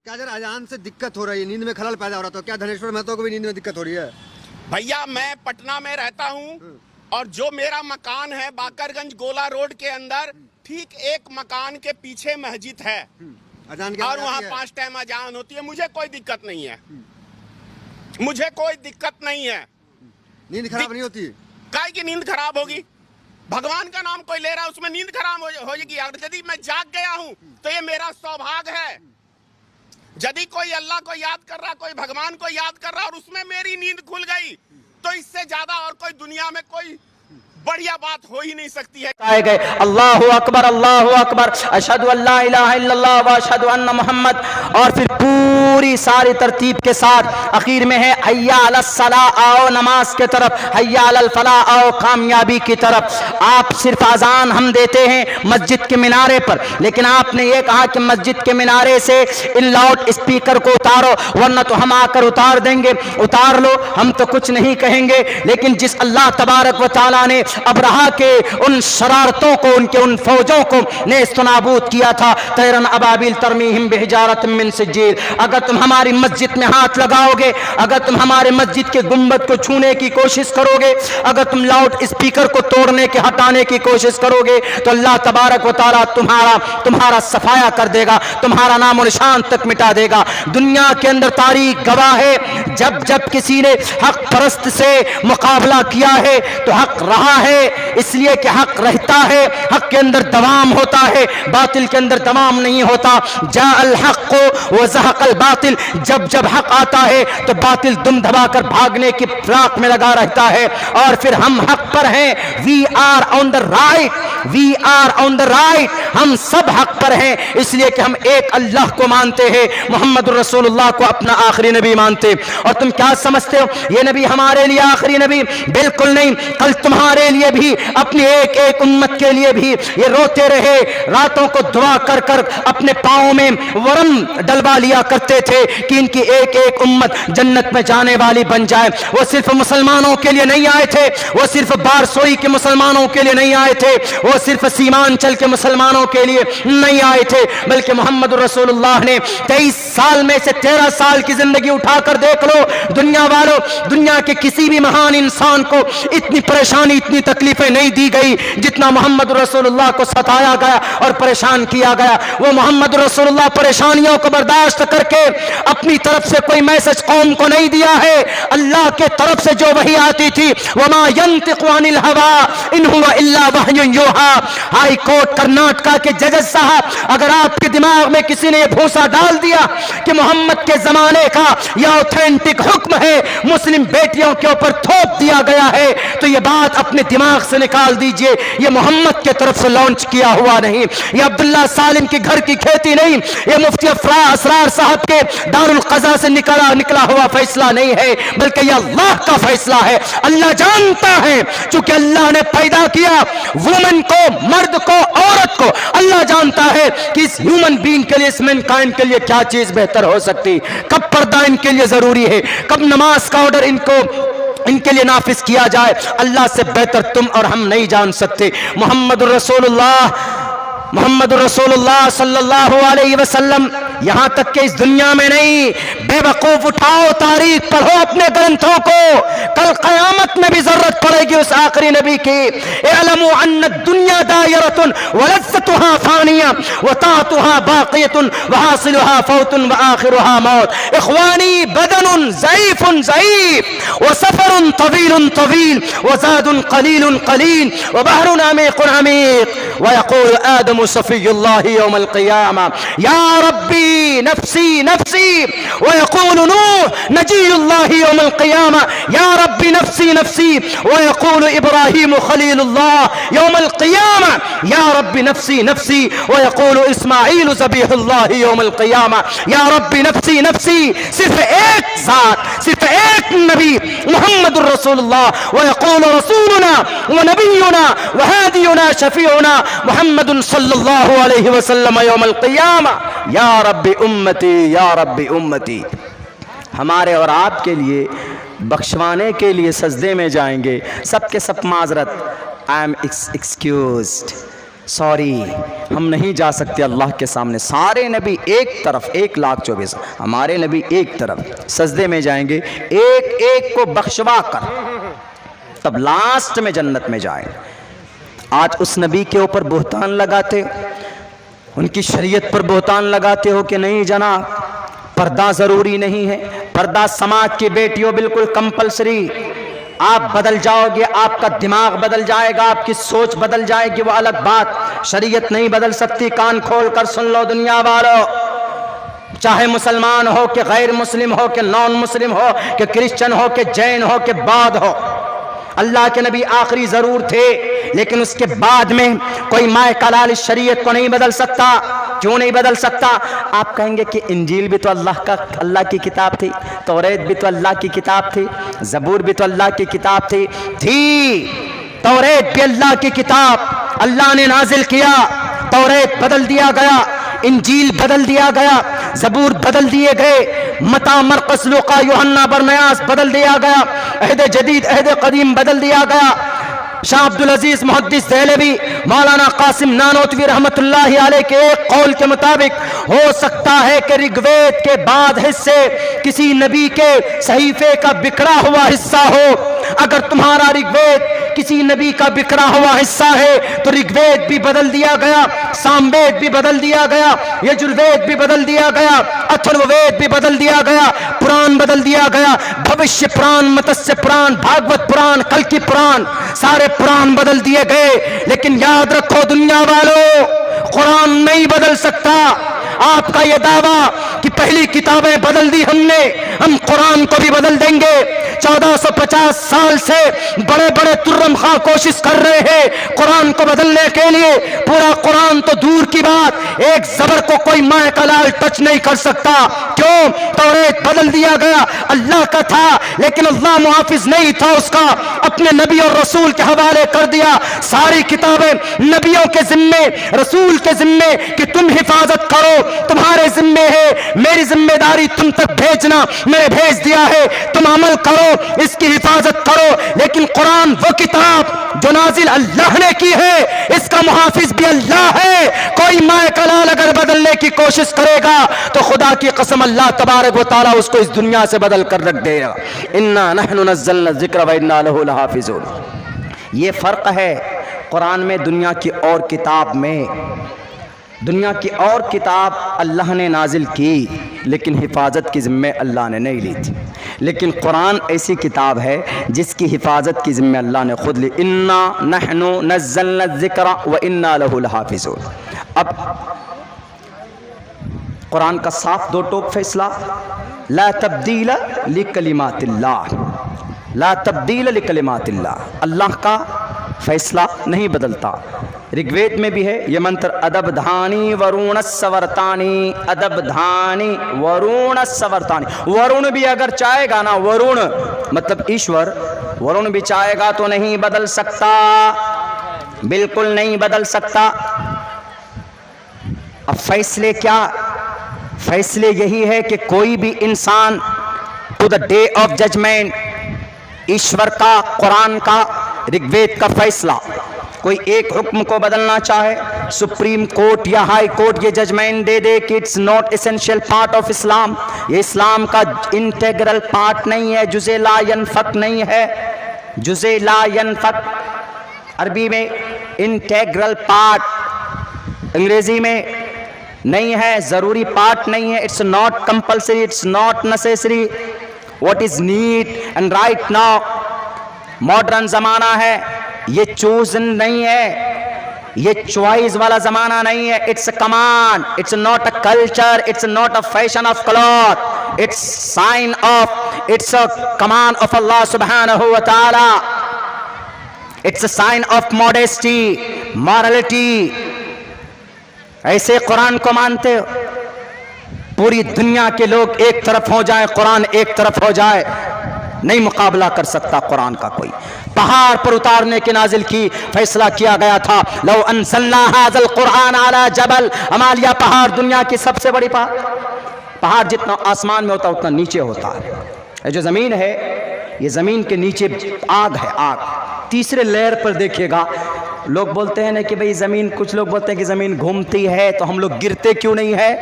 क्या अगर अजान से दिक्कत हो रही है, नींद में खलल पैदा हो रहा है, तो क्या धनेश्वर महतो को भी नींद में दिक्कत हो रही है? भैया मैं पटना में रहता हूँ और जो मेरा मकान है बाकरगंज गोला रोड के अंदर ठीक एक मकान के पीछे मस्जिद है अजान की और आवाज वहाँ आती है? 5 टाइम अजान होती है। मुझे कोई दिक्कत नहीं है, मुझे कोई दिक्कत नहीं है। नींद खराब नहीं होती? काय की नींद खराब होगी? भगवान का नाम कोई ले रहा है उसमें नींद खराब होगी। अगर यदि मैं जाग गया हूँ तो ये मेरा सौभाग्य है। यदि कोई अल्लाह को याद कर रहा, कोई भगवान को याद कर रहा और उसमें मेरी नींद खुल गई तो इससे ज्यादा और कोई दुनिया में कोई बढ़िया बात हो ही नहीं सकती है। आए गए अल्लाहु अकबर अशहदु अल्ला इलाहा इल्लल्लाह व अशहदु अन्ना मुहम्मद, और फिर पूरी सारी तरतीब के साथ आखिर में है हय्या अलस सला, आओ नमाज के तरफ, हय्या अलल फला, आओ कामयाबी की तरफ। आप सिर्फ अजान हम देते हैं मस्जिद के मिनारे पर, लेकिन आपने ये कहा कि मस्जिद के मिनारे से इन लाउड स्पीकर को उतारो वरना तो हम आकर उतार देंगे। उतार लो, हम तो कुछ नहीं कहेंगे, लेकिन जिस अल्लाह तबारक व तआला ने अबरहा के उन शरारतों को, उनके उन फौजों को नेस्तनाबूद किया था, तैरन अबाबिल तरमीहिम बिहिजारतिम मिन सिज्जील, अगर तुम हमारी मस्जिद में हाथ लगाओगे, अगर तुम हमारे मस्जिद के गुंबद को छूने की कोशिश करोगे, अगर तुम लाउड स्पीकर को तोड़ने के हटाने की कोशिश करोगे तो अल्लाह तबारक व तआला तुम्हारा सफाया कर देगा, तुम्हारा नाम और निशान तक मिटा देगा। दुनिया के अंदर तारीख गवाह है, जब जब किसी ने हक परस्त से मुकाबला किया है तो हक रहा है, इसलिए कि हक रहता है, हक के अंदर दवाम होता है, बातिल के अंदर दवाम नहीं होता। जाअल हक़ व ज़हक़ल बातिल, जब जब हक आता है तो बातिल दुम दबाकर भागने की फिराक में लगा रहता है। और फिर हम हक पर हैं, we are on the right, we are on the right, हम सब हक पर हैं, इसलिए कि हम एक अल्लाह को मानते हैं, मोहम्मद रसूलुल्लाह को अपना आखिरी नबी मानते। और तुम क्या समझते हो ये नबी हमारे लिए आखिरी नबी? बिल्कुल नहीं, कल तुम्हारे लिए भी, अपनी एक एक उम्मत के लिए भी ये रोते रहे, रातों को दुआ कर कर अपने पाँव में वरम डलवा लिया करते थे कि इनकी एक एक उम्मत जन्नत में जाने वाली बन जाए। वो सिर्फ मुसलमानों के लिए नहीं आए थे, वो सिर्फ बारसोई के मुसलमानों के लिए नहीं आए थे, वो सिर्फ सीमांचल के मुसलमानों के लिए नहीं आए थे, बल्कि मोहम्मद रसूलुल्लाह ने 23 साल में से 13 साल की जिंदगी उठाकर देख लो दुनिया वालों, दुनिया के किसी भी महान इंसान को इतनी परेशानी, इतनी तकलीफें नहीं दी गई जितना मोहम्मद रसूलुल्लाह को सताया गया और परेशान किया गया। वो मोहम्मद रसूलुल्लाह परेशानियों को बर्दाश्त करके अपनी तरफ से कोई मैसेज कौम को नहीं दिया है, अल्लाह के तरफ से जो वही आती थी, वमा यंतिकु अनिल हवा इन हुवा इल्ला वह्युन यूहा। हाई कोर्ट कर्नाटका के जज साहब, अगर आपके दिमाग में किसी ने भूसा डाल दिया कि मोहम्मद के जमाने का यह ऑथेंटिक हुक्म है, मुस्लिम बेटियों के ऊपर थोप दिया गया है, तो यह बात अपने दिमाग से निकाल दीजिए, ये मोहम्मद के तरफ से लॉन्च किया हुआ नहीं, ये अब्दुल्ला सालिम के घर की खेती नहीं, ये मुफ्ती असरार साहब के दारुल क़ज़ा से निकला हुआ फैसला नहीं है, बल्कि यह अल्लाह का फैसला है। अल्लाह जानता है, चूंकि अल्लाह ने पैदा किया वुमन को, मर्द को, औरत को, अल्लाह जानता है कि इस ह्यूमन बीइंग के लिए, इस मैनकाइंड के लिए क्या चीज बेहतर हो सकती, कब पर्दा इनके लिए जरूरी है, कब नमाज का ऑर्डर इनके लिए नाफिज किया जाए, अल्लाह से बेहतर तुम और हम नहीं जान सकते। मोहम्मद रसूलुल्लाह सल्लल्लाहु अलैहि वसल्लम, यहां तक कि इस दुनिया में नहीं, बेवकूफ उठाओ तारीख पढ़ो अपने ग्रंथों को, कल क़यामत में भी जरूरत पड़ेगी उस आखिरी नबी की। इअलमू अन्ना दुनिया दायरतुन व लज़्ज़तुहा फानिया व ताअतुहा बाक़ियतुन व हासिलुहा फौतुन व आखिरुहा मौत। इख़वानी बदनुन ज़ईफ़ुन ज़ईफ़ व सफ़रुन तवीलुन तवील व ज़ादुन क़लीलुन क़लील व बहरुन अमीक़ुन अमीक़ व यक़ूलु आदमु सफ़ियुल्लाहि यौमल क़ियामा या रब्बी नफ्सी नफ्सी व यक़ूलु नूह नजीयुल्लाहि यौमल क़ियामा या रब्बी नफ्सी नफ्सी व यक़ूलु इब्राहीम खलीलुल्लाह यौमल क़ियामा या रब्बी नफ्सी नफ्सी व यक़ूलु इस्माईल ज़बीहुल्लाह यौमल क़ियामा या रब्बी नफ्सी नफ्सी। सिर्फ एक ज़ात, सिर्फ एक नबी मुहम्मद रसूलुल्लाह व यक़ूलु रसूलुना व नबियुना व हादियुना शफीउना मुहम्मद सल्लल्लाहु अलैहि वसल्लम यौमल क़ियामा या रब्बी उम्मती या रब्बी उम्मती। हमारे और आपके लिए बख्शवाने के लिए सजदे में जाएंगे, सबके सब माजरत, आई एम एक्सक्यूज्ड, सॉरी हम नहीं जा सकते अल्लाह के सामने। सारे नबी एक तरफ 1,24,000, हमारे नबी एक तरफ सजदे में जाएंगे, एक एक को बख्शवा कर तब लास्ट में जन्नत में जाएंगे। आज उस नबी के ऊपर बुहतान लगाते, उनकी शरीयत पर बुहतान लगाते हो कि नहीं जनाब, पर्दा ज़रूरी नहीं है, पर्दा समाज की बेटियों बिल्कुल कंपलसरी। आप बदल जाओगे, आपका दिमाग बदल जाएगा, आपकी सोच बदल जाएगी, वो अलग बात। शरीयत नहीं बदल सकती। कान खोल कर सुन लो दुनिया वालों, चाहे मुसलमान हो कि गैर मुस्लिम हो कि नॉन मुस्लिम हो कि क्रिश्चियन हो कि जैन हो कि बौद्ध हो, अल्लाह के नबी आखिरी ज़रूर थे, लेकिन उसके बाद में कोई माए कलाल इस शरीयत को नहीं बदल सकता। क्यों नहीं बदल सकता? आप कहेंगे कि इंजील भी तो अल्लाह की किताब थी, तौरेत भी तो अल्लाह की किताब थी, ज़बूर भी तो अल्लाह की किताब थी। तौरेत भी अल्लाह की किताब, अल्लाह ने नाजिल किया, तौरेत बदल दिया गया, इंजील बदल दिया गया, ज़बूर बदल दिए गए, मता मरकस लुका यूहन्ना बरनयास बदल दिया गया, अहद जदीद अहद कदीम बदल दिया गया। शाह अब्दुल अजीज मुहद्दिस देहलवी, मौलाना कासिम नानोतवी रहमतुल्लाहि अलैह के एक कौल के मुताबिक हो सकता है कि ऋग्वेद के बाद हिस्से किसी नबी के सहीफे का बिखरा हुआ हिस्सा हो। अगर तुम्हारा ऋग्वेद किसी नबी का बिखरा हुआ हिस्सा है तो ऋग्वेद भी बदल दिया गया, सामवेद भी बदल दिया गया, यजुर्वेद भी बदल दिया गया, अथर्ववेद भी बदल दिया गया, पुराण बदल दिया गया, भविष्य पुराण, मत्स्य पुराण, भागवत पुराण, कल्कि पुराण, सारे पुराण बदल दिए गए। लेकिन याद रखो दुनिया वालों, कुरान नहीं बदल सकता। आपका यह दावा कि पहली किताबें बदल दी हमने, हम कुरान को भी बदल देंगे। 1450 साल से बड़े बड़े तुर्रम खां कोशिश कर रहे हैं कुरान को बदलने के लिए। पूरा कुरान तो दूर की बात, एक जबर को कोई माए का लाल टच नहीं कर सकता। क्यों? तौरेत बदल दिया गया, अल्लाह का था, लेकिन अल्लाह मुहाफिज नहीं था उसका, अपने नबी और रसूल के हवाले कर दिया। सारी किताबें नबियों के जिम्मे, रसूल के जिम्मे कि तुम हिफाजत करो, तुम्हारे जिम्मे है, मेरी जिम्मेदारी तुम तक भेजना, मैंने भेज दिया है, तुम अमल करो, इसकी हिफाजत करो। लेकिन कुरान वो किताब जो नाजिल अल्लाह ने की है, इसका मुहाफिज भी अल्लाह है। कोई माए कलाल अगर बदलने की कोशिश करेगा तो खुदा की कसम अल्लाह तबारक व तआला उसको इस दुनिया से बदल कर रख देगा। इन्ना नहनु नज़्ज़लना ज़िक्र व इन्ना लहु लहाफ़िज़ून। ये फ़र्क है कुरान में दुनिया की और किताब में। दुनिया की और किताब अल्लाह ने नाजिल की, लेकिन हिफाजत की ज़िम्मे अल्लाह ने नहीं ली थी। लेकिन कुरान ऐसी किताब है जिसकी हिफाजत की ज़िम्मे अल्लाह ने खुद ली। इन्ना नहनु नज़्ज़लना ज़िक्र व इन्ना लहु लहाफ़िज़ून। अब कुरान का साफ दो टोक फैसला, ला तब्दील लिकलिमातिल्लाह, ला तब्दील लिकलिमातिल्लाह, अल्लाह का फैसला नहीं बदलता। ऋग्वेद में भी है ये मंत्र, अदब धानी वरुण सवर्तानी, अदब धानी वरुण सवर्तानी। वरुण भी अगर चाहेगा ना, वरुण मतलब ईश्वर, वरुण भी चाहेगा तो नहीं बदल सकता, बिल्कुल नहीं बदल सकता। अब फैसले क्या? फैसले यही है कि कोई भी इंसान to the day of judgment, ईश्वर का, कुरान का, ऋग्वेद का फैसला, कोई एक हुक्म को बदलना चाहे, सुप्रीम कोर्ट या हाई कोर्ट ये जजमेंट दे दे कि it's not essential part of Islam, ये इस्लाम का इंटेग्रल पार्ट नहीं है, जुज़े ला यनफक नहीं है, जुज़े ला यनफक अरबी में, इंटेग्रल पार्ट अंग्रेजी में नहीं है, ज़रूरी पार्ट नहीं है, it's not compulsory, it's not necessary, what is need and right now. Modern ज़माना है, ये चूज नहीं है, ये चॉइस वाला ज़माना नहीं है, it's a command, it's not a culture, it's not a fashion of cloth, it's sign of, it's a command of Allah सुब्हानहू व तआला, it's a sign of modesty, morality. ऐसे कुरान को मानते हो? पूरी दुनिया के लोग एक तरफ हो जाए, कुरान एक तरफ हो जाए, नहीं मुकाबला कर सकता कुरान का कोई। पहाड़ पर उतारने के नाजिल की फैसला किया गया था, लौ अनज़लना हाज़ल कुरान अला जबल, हिमालय पहाड़ दुनिया की सबसे बड़ी पहाड़ जितना आसमान में होता उतना नीचे होता है। ये जो ज़मीन है, ये ज़मीन के नीचे आग है, आग। तीसरे लेयर पर देखिएगा लोग बोलते हैं ना कि भाई ज़मीन, कुछ लोग बोलते हैं कि ज़मीन घूमती है तो हम लोग गिरते क्यों नहीं है?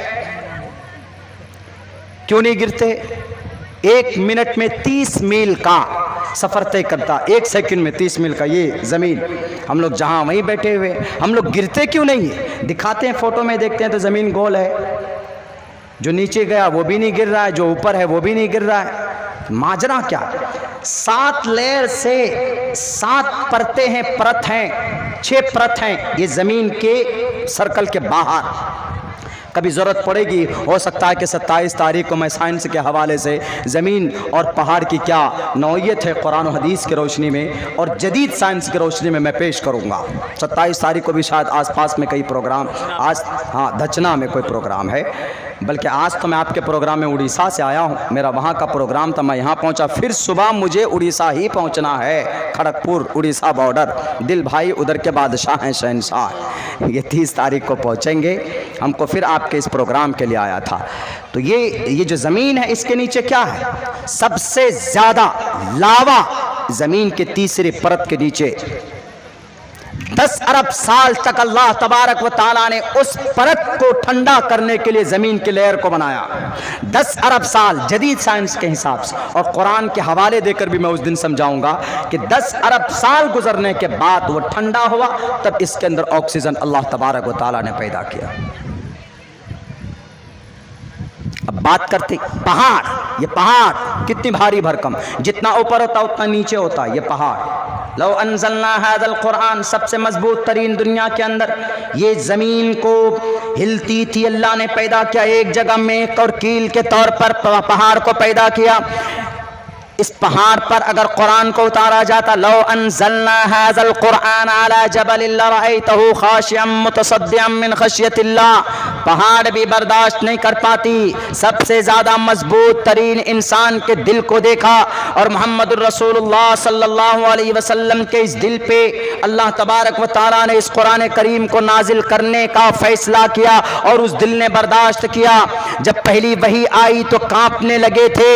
क्यों नहीं गिरते? 1 मिनट में 30 मील का सफ़र तय करता, 1 सेकंड में 30 मील का ये ज़मीन। हम लोग जहाँ वहीं बैठे हुए, हम लोग गिरते क्यों नहीं है? दिखाते हैं फ़ोटो में, देखते हैं तो ज़मीन गोल है, जो नीचे गया वो भी नहीं गिर रहा है, जो ऊपर है वो भी नहीं गिर रहा है। माजरा क्या? 7 लेयर से 7 परतें हैं, परत हैं, 6 परत हैं ये ज़मीन के सर्कल के बाहर। कभी ज़रूरत पड़ेगी, हो सकता है कि 27 तारीख को मैं साइंस के हवाले से ज़मीन और पहाड़ की क्या नौइयत है कुरान और हदीस की रोशनी में और जदीद साइंस की रोशनी में मैं पेश करूँगा। 27 तारीख को भी शायद आसपास में कई प्रोग्राम, आज हाँ धचना में कोई प्रोग्राम है, बल्कि आज तो मैं आपके प्रोग्राम में उड़ीसा से आया हूँ, मेरा वहाँ का प्रोग्राम था, मैं यहाँ पहुँचा, फिर सुबह मुझे उड़ीसा ही पहुँचना है, खड़गपुर उड़ीसा बॉर्डर। दिल भाई उधर के बादशाह हैं, शहंशाह, ये 30 तारीख को पहुँचेंगे। हमको फिर आपके इस प्रोग्राम के लिए आया था। तो ये जो ज़मीन है इसके नीचे क्या है? सबसे ज़्यादा लावा ज़मीन के तीसरी परत के नीचे। 10 अरब साल तक अल्लाह तबारक व ताला ने उस परत को ठंडा करने के लिए ज़मीन के लेयर को बनाया। 10 अरब साल जदीद साइंस के हिसाब से, और कुरान के हवाले देकर भी मैं उस दिन समझाऊंगा कि 10 अरब साल गुजरने के बाद वो ठंडा हुआ, तब इसके अंदर ऑक्सीजन अल्लाह तबारक व ताला ने पैदा किया। अब बात करते पहाड़, ये पहाड़ कितनी भारी भरकम, जितना ऊपर होता उतना नीचे होता है ये पहाड़। लो अनज़लना हाज़ल कुरान, सबसे मजबूत तरीन दुनिया के अंदर ये ज़मीन को हिलती थी, अल्लाह ने पैदा किया एक जगह में और कील के तौर पर पहाड़ को पैदा किया। इस पहाड़ पर अगर कुरान को उतारा जाता, लो अनज़लना हाज़ल कुरान अला जबलिन लरअयतहु खाशिअम मुतसद्दिअम मिन खशियतिल्लाह, पहाड़ भी बर्दाश्त नहीं कर पाती। सबसे ज़्यादा मजबूत तरीन इंसान के दिल को देखा और मोहम्मदुर रसूलुल्लाह सल्लल्लाहु अलैहि वसल्लम के इस दिल पे अल्लाह तबारक व तआला ने इस कुरान करीम को नाजिल करने का फैसला किया और उस दिल ने बर्दाश्त किया। जब पहली वही आई तो कांपने लगे थे,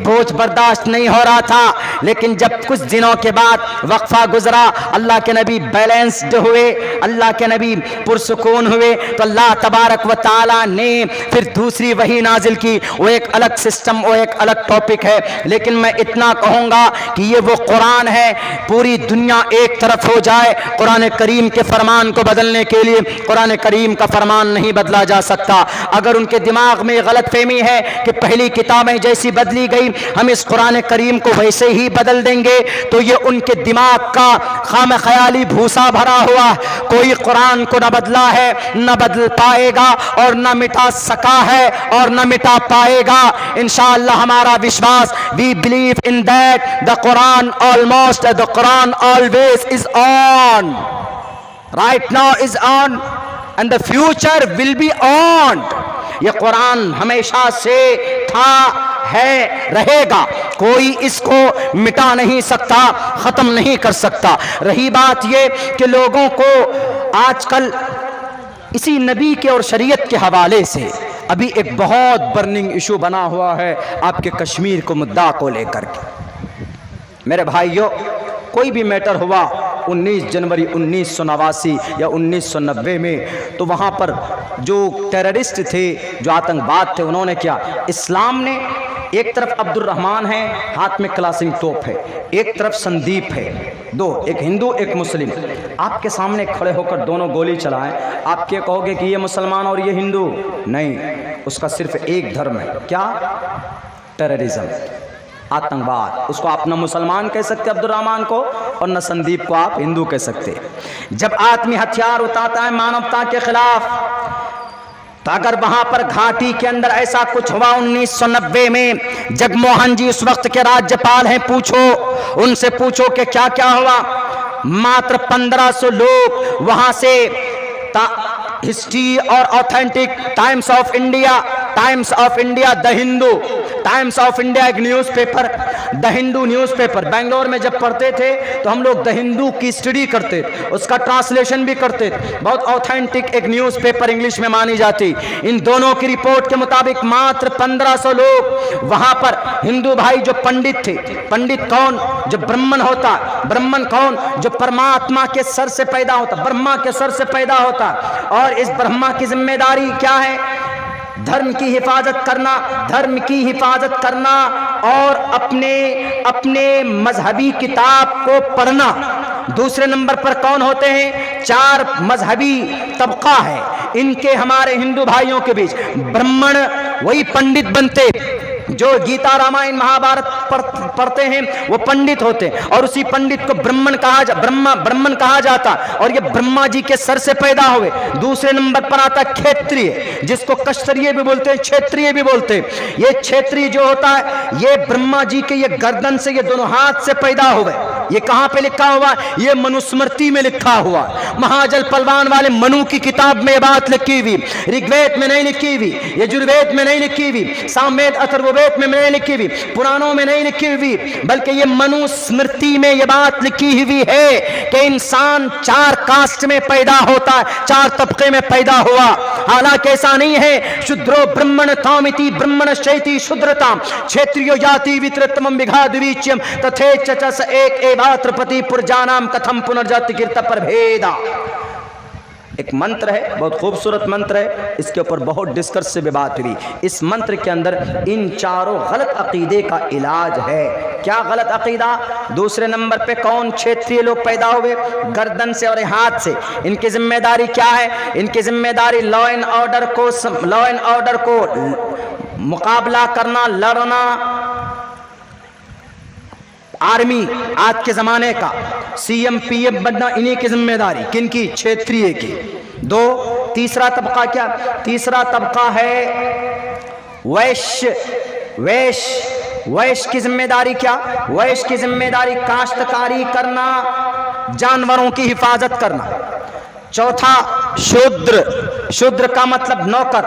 बोझ बर्दाश्त नहीं हो रहा था, लेकिन जब कुछ दिनों के बाद वक्फा गुजरा, अल्लाह के नबी बैलेंस्ड हुए, अल्लाह के नबी पुरसुकून हुए, तो अल्लाह तबारक व ताला ने फिर दूसरी वही नाजिल की। वो एक अलग सिस्टम, वो एक अलग टॉपिक है, लेकिन मैं इतना कहूँगा कि ये वो कुरान है, पूरी दुनिया एक तरफ हो जाए कुरान करीम के फरमान को बदलने के लिए, कुरान करीम का फरमान नहीं बदला जा सकता। अगर उनके दिमाग में गलत फहमी है कि पहली किताबें जैसी बदली गई हम इस कुरान करीम को वैसे ही बदल देंगे, तो ये उनके दिमाग का खाम ख्याली भूसा भरा हुआ। कोई कुरान को न बदला है, न बदल पाएगा और न मिटा सका है और न मिटा पाएगा। इंशाअल्लाह हमारा विश्वास, we believe in that the Quran almost, the Quran always is on, right now is on and the future will be on. ये कुरान हमेशा से था, है, रहेगा, कोई इसको मिटा नहीं सकता, खत्म नहीं कर सकता। रही बात ये कि लोगों को आजकल इसी नबी के और शरीयत के हवाले से अभी एक बहुत बर्निंग इशू बना हुआ है आपके कश्मीर को मुद्दा को लेकर के। मेरे भाइयों, कोई भी मैटर हुआ 19 जनवरी 1989 या 1990 में, तो वहाँ पर जो टेररिस्ट थे, जो आतंकवाद थे, उन्होंने क्या, इस्लाम ने एक तरफ अब्दुल रहमान है, हाथ में क्लासिंग तोप है, एक तरफ संदीप है, दो, एक हिंदू एक मुस्लिम, आपके सामने खड़े होकर दोनों गोली चलाएं, आप क्या कहोगे कि ये मुसलमान और ये हिंदू? नहीं, उसका सिर्फ एक धर्म है, क्या? टेररिज्म, आतंकवाद। उसको आप न मुसलमान कह सकते अब्दुल रहमान को और न संदीप को आप हिंदू कह सकते। जब आदमी हथियार उठाता है मानवता के खिलाफ, तो अगर वहां पर घाटी के अंदर ऐसा कुछ हुआ 1990 में, जगमोहन जी उस वक्त के राज्यपाल हैं, पूछो उनसे, पूछो कि क्या क्या हुआ। मात्र 1500 लोग वहां से, हिस्ट्री और authentic, Times of India, the Hindu, Times of India एक newspaper, the Hindu newspaper, Bangalore में जब पढ़ते थे तो हम लोग द हिंदू की स्टडी करते थे, उसका ट्रांसलेशन भी करते थे। बहुत ऑथेंटिक एक न्यूज़पेपर इंग्लिश में मानी जाती। इन दोनों की रिपोर्ट के मुताबिक मात्र 1500 लोग वहां पर हिंदू भाई जो पंडित थे। पंडित कौन? जो ब्राह्मण होता। ब्राह्मण कौन? जो परमात्मा के सर से पैदा होता, ब्रह्मा के सर से पैदा होता। और इस ब्रह्मा की जिम्मेदारी क्या है? धर्म की हिफाजत करना, धर्म की हिफाजत करना और अपने मजहबी किताब को पढ़ना। दूसरे नंबर पर कौन होते हैं? 4 मजहबी तबका है इनके, हमारे हिंदू भाइयों के बीच। ब्राह्मण वही पंडित बनते जो गीता रामायण महाभारत पढ़ते हैं, वो पंडित होते हैं, और उसी पंडित को ब्राह्मण कहा जाता, और ये ब्रह्मा जी के सर से पैदा हुए। दूसरे नंबर पर आता क्षत्रिय, जिसको कष्टरिय भी बोलते हैं, क्षेत्रीय भी बोलते हैं। ये क्षेत्रीय जो होता है ये ब्रह्मा जी के ये गर्दन से, ये दोनों हाथ से पैदा हुए। ये कहां पे लिखा हुआ? ये मनुस्मृति में लिखा हुआ। महाजल पलवान वाले मनु की किताब में बात लिखी हुई, ऋग्वेद में नहीं लिखी हुई, यजुर्वेद में नहीं लिखी हुई, सामवेद अथर्ववेद में नहीं लिखी हुई, पुराणों में नहीं लिखी हुई, बल्कि ये मनुस्मृति में ये बात लिखी हुई है कि इंसान 4 कास्ट में पैदा होता है, 4 तबके में पैदा हुआ। हालांकि ऐसा नहीं है। शूद्रो ब्राह्मण तामिति ब्राह्मण शैति शूद्रताम क्षेत्रियो जाति वितरतमं विघाद्विच्यम तथेच च एक एवात्रपति पुरजानाम कथम पुनर्जाति कीर्त पर भेदा। एक मंत्र है, बहुत खूबसूरत मंत्र है, इसके ऊपर बहुत डिस्कस से बात हुई। इस मंत्र के अंदर इन चारों गलत अकीदे का इलाज है। क्या गलत अकीदा? दूसरे नंबर पे कौन क्षेत्रीय लोग पैदा हुए? गर्दन से और हाथ से। इनकी जिम्मेदारी क्या है? इनकी जिम्मेदारी लॉ एंड ऑर्डर को मुकाबला करना, लड़ना। आर्मी आज के जमाने का CM PM बनना इन्हीं की जिम्मेदारी। किनकी? क्षेत्रीय की। 2 तीसरा तबका क्या? तीसरा तबका है वैश्य। वैश्य की जिम्मेदारी क्या? वैश्य की जिम्मेदारी काश्तकारी करना, जानवरों की हिफाजत करना। चौथा शूद्र का मतलब नौकर।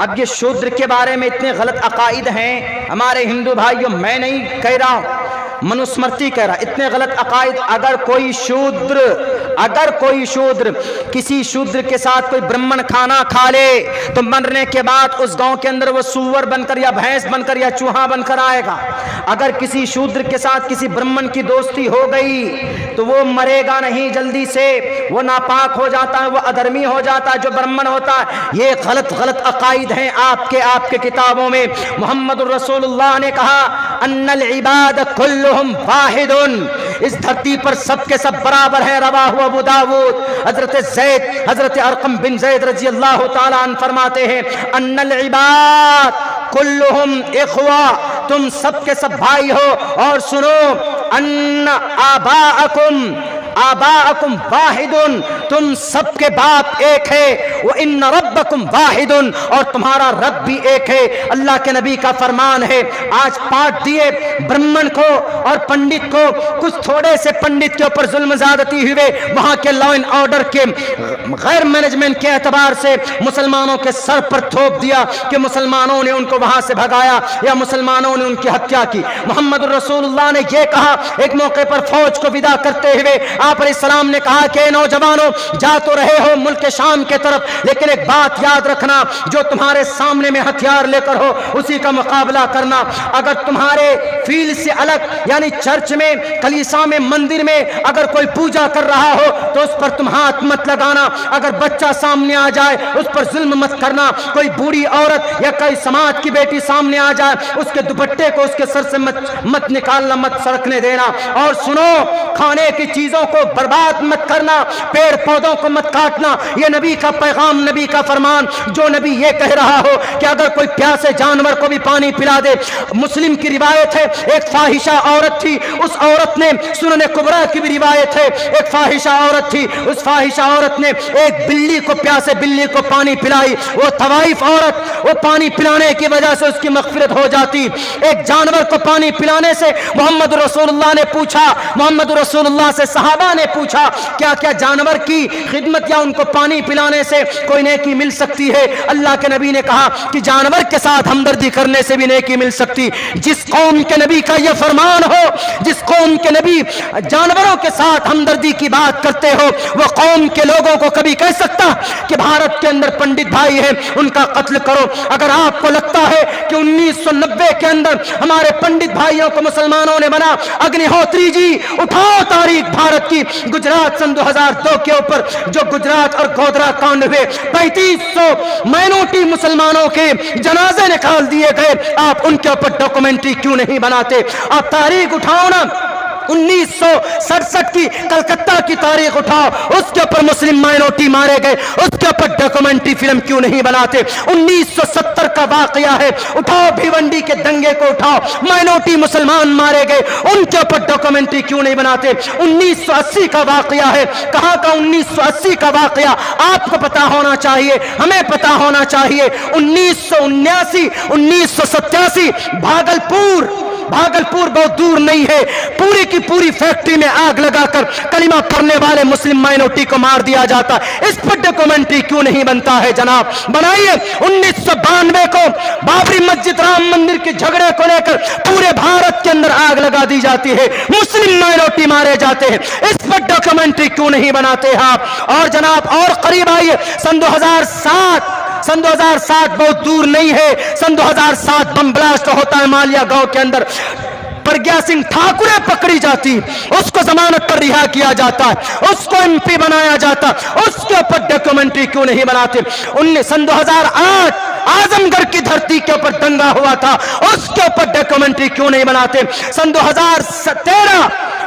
अब ये शूद्र के बारे में इतने गलत अकाइद हैं हमारे हिंदू भाइयों, मैं नहीं कह रहा हूं, मनुस्मृति कह रहा। इतने गलत अकाइद। अगर कोई शूद्र किसी शूद्र के साथ कोई ब्राह्मण खाना खा ले तो मरने के बाद उस गांव के अंदर वो सूअर बनकर या भैंस बनकर या चूहा बनकर आएगा। अगर किसी शूद्र के साथ किसी ब्राह्मण की दोस्ती हो गई तो वो मरेगा नहीं जल्दी से, वो नापाक हो जाता है, वो अधर्मी हो जाता है जो ब्राह्मण होता है। ये गलत अकाइद हैं आपके किताबों में। मोहम्मद रसूलुल्लाह ने कहा अन्नल इबाद कुल्लुहुम वाहिदुन, इस धरती पर सबके सब बराबर है। रवाहु अबू दाऊद। हजरत अरकम बिन ज़ैद रज़ी अल्लाह तआला अन्हु फरमाते हैं अन्नल इबाद कुल्लुहुम इख्वा, तुम सबके सब भाई हो। और सुनो, अन्न आबाअकुम वाहिदुन, तुम सबके बाप एक है। वो इन्न रब्बकुम वाहिदुन, और तुम्हारा रब भी एक है। अल्लाह के नबी का फरमान है। आज पाठ दिए ब्राह्मण को और पंडित को, कुछ थोड़े से पंडित के ऊपर जुल्म ज़्यादती हुए, वहां के लॉ एंड ऑर्डर के गैर मैनेजमेंट के एतबार से मुसलमानों के सर पर थोप दिया कि मुसलमानों ने उनको वहां से भगाया या मुसलमानों ने उनकी हत्या की। मोहम्मद रसूलुल्लाह ने यह कहा एक मौके पर फौज को विदा करते हुए, आप अलैहिस्सलाम ने कहा कि नौजवानों, जा तो रहे हो मुल्क शाम के तरफ, लेकिन एक बात याद रखना, जो तुम्हारे सामने में हथियार लेकर हो उसी का मुकाबला करना। अगर तुम्हारे फील्ड से अलग यानी चर्च में, कलीसा में, मंदिर में अगर कोई पूजा कर रहा हो तो उस पर तुम हाथ मत लगाना। अगर बच्चा सामने आ जाए उस पर जुल्म मत करना। कोई बूढ़ी औरत या कोई समाज की बेटी सामने आ जाए, उसके दुपट्टे को उसके सर से मत निकालना, मत सरकने देना। और सुनो, खाने की चीजों को बर्बाद मत करना, पेड़ पौधों को मत काटना। ये नबी का पैगाम, नबी का फरमान। जो नबी ये कह रहा हो कि अगर कोई प्यासे जानवर को भी पानी पिला दे। मुस्लिम की रिवायत है, एक फाहिशा औरत थी, उस औरत ने, सुनन कुबरा की भी रिवायत है, एक फाहिशा औरत थी, उस फाहिशा औरत ने एक बिल्ली को, प्यासे बिल्ली को पानी पिलाई। वो तवाइफ औरत, वो पानी पिलाने की वजह से उसकी मग़फ़िरत हो जाती। एक जानवर को पानी पिलाने से मोहम्मद रसूलुल्लाह ने पूछा, मोहम्मद रसूलुल्लाह से सहाबा सहाबा ने पूछा क्या क्या जानवर की खिदमत या उनको पानी पिलाने से कोई नेकी मिल सकती है? अल्लाह के नबी ने कहा कि जानवर के साथ हमदर्दी करने से भी नेकी मिल सकती। जिस कौम के नबी का यह फरमान हो, जिस कौम के नबी जानवरों के साथ हमदर्दी की बात करते हो, वो कौम के लोगों को कभी कह सकता कि भारत के अंदर पंडित भाई हैं उनका कत्ल करो? अगर आपको लगता है कि 1990 के अंदर हमारे पंडित भाइयों को मुसलमानों ने बना, अग्निहोत्री जी उठाओ तारीख भारत की, गुजरात सन 2002 के ऊपर जो गुजरात और गोधरा कांड हुए, 3500 माइनॉरिटी मुसलमानों के जनाजे निकाल दिए गए, आप उनके ऊपर डॉक्यूमेंट्री क्यों नहीं बनाते? आप तारीख उठाओ ना, 1967 की कलकत्ता की तारीख उठाओ, उसके ऊपर मुस्लिम माइनॉरिटी मारे गए, उसके ऊपर डॉक्यूमेंट्री फिल्म क्यों नहीं बनाते? 1970 का वाकया है, उठाओ भिवंडी के दंगे को उठाओ, माइनॉरिटी मुसलमान मारे गए, उनके ऊपर डॉक्यूमेंट्री क्यों नहीं बनाते? 1980 का वाकया है, कहां का 1980 का वाकया? आपको पता होना चाहिए, हमें पता होना चाहिए। 1979 1987 भागलपुर बहुत दूर नहीं है, पूरी की पूरी फैक्ट्री में आग लगाकर कलिमा पढ़ने वाले मुस्लिम माइनॉरिटी को मार दिया जाता। इस पर डॉक्यूमेंट्री क्यों नहीं बनता है जनाब? बनाइए। 1992 को बाबरी मस्जिद राम मंदिर के झगड़े को लेकर पूरे भारत के अंदर आग लगा दी जाती है, मुस्लिम माइनॉरिटी मारे जाते हैं, इस पर डॉक्यूमेंट्री क्यों नहीं बनाते हैं आप? और जनाब और करीब आइए, सन 2007 बहुत दूर नहीं है, सन 2007 बम ब्लास्ट होता है मालिया गांव के अंदर, प्रज्ञा सिंह ठाकुरे पकड़ी जाती, उसको जमानत पर रिहा किया जाता, उसको एमपी बनाया जाता, उसके ऊपर डॉक्यूमेंट्री क्यों नहीं बनाते? सन 2008 आजमगढ़ की धरती के ऊपर दंगा हुआ था, उसके ऊपर डॉक्यूमेंट्री क्यों नहीं बनाते? सन 2013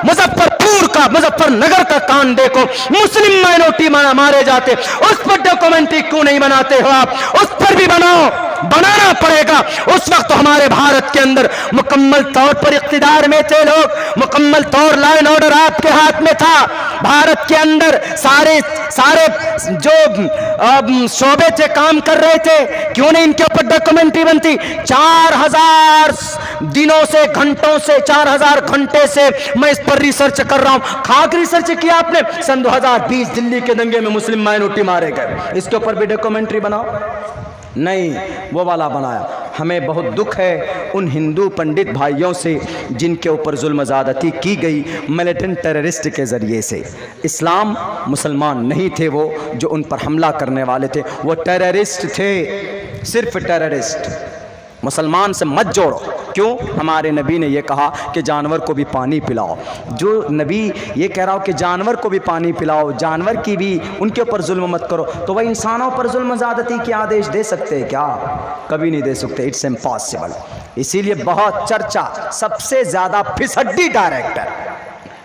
मुजफ्फरनगर का कांड देखो, मुस्लिम माइनॉरिटी मारे जाते, उस पर डॉक्यूमेंट्री क्यों नहीं बनाते हो आप? उस पर भी बनाना पड़ेगा। उस वक्त तो हमारे भारत के अंदर मुकम्मल तौर पर इख्तिदार में थे लोग, मुकम्मल तौर लॉ एंड ऑर्डर आपके हाथ में था। भारत के अंदर सारे जो शोबे थे काम कर रहे थे, क्यों नहीं इनके ऊपर डॉक्यूमेंट्री बनती? 4000 दिनों से, घंटों से, 4000 घंटे से मैं इस पर रिसर्च कर रहा हूं। खाक रिसर्च किया आपने? सन 2020 दिल्ली के दंगे में मुस्लिम माइनॉरिटी मारे गए, इसके ऊपर भी डॉक्यूमेंट्री बनाओ? नहीं, वो वाला बनाया। हमें बहुत दुख है उन हिंदू पंडित भाइयों से जिनके ऊपर जुल्म ज़्यादती की गई मिलिटेंट टेररिस्ट के ज़रिए से। इस्लाम मुसलमान नहीं थे वो जो उन पर हमला करने वाले थे, वो टेररिस्ट थे, सिर्फ टेररिस्ट। मुसलमान से मत जोड़ो। क्यों? हमारे नबी ने ये कहा कि जानवर को भी पानी पिलाओ। जो नबी ये कह रहा हो कि जानवर को भी पानी पिलाओ, जानवर की भी उनके ऊपर जुल्म मत करो, तो वह इंसानों पर जुल्म ज़्यादती के आदेश दे सकते हैं क्या? कभी नहीं दे सकते, इट्स इम्पॉसिबल। इसीलिए बहुत चर्चा, सबसे ज़्यादा फिसड्डी डायरेक्टर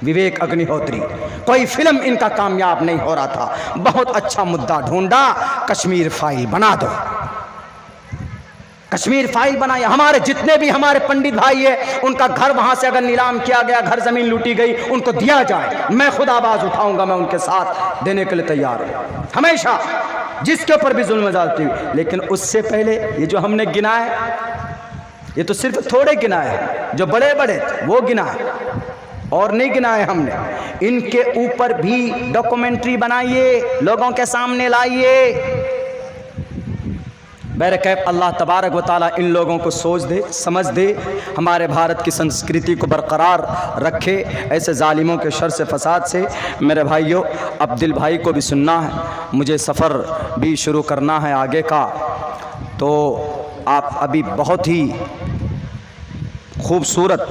विवेक अग्निहोत्री, कोई फिल्म इनका कामयाब नहीं हो रहा था, बहुत अच्छा मुद्दा ढूंढा, कश्मीर फाइल बना दो, कश्मीर फाइल बनाया। हमारे जितने भी हमारे पंडित भाई है, उनका घर वहां से अगर नीलाम किया गया, घर जमीन लूटी गई, उनको दिया जाए, मैं खुद आवाज उठाऊंगा, मैं उनके साथ देने के लिए तैयार हूं हमेशा, जिसके ऊपर भी जुल्म ज़्यादती हुई। लेकिन उससे पहले ये जो हमने गिनाए, ये तो सिर्फ थोड़े गिनाए, जो बड़े बड़े वो गिनाए और नहीं गिनाए हमने। इनके ऊपर भी डॉक्यूमेंट्री बनाइए, लोगों के सामने लाइए। बहरकैफ अल्लाह तबारक व तआला इन लोगों को सोच दे, समझ दे, हमारे भारत की संस्कृति को बरकरार रखे ऐसे जालिमों के शर से, फसाद से। मेरे भाइयों, अब दिल भाई को भी सुनना है, मुझे सफ़र भी शुरू करना है आगे का, तो आप अभी बहुत ही खूबसूरत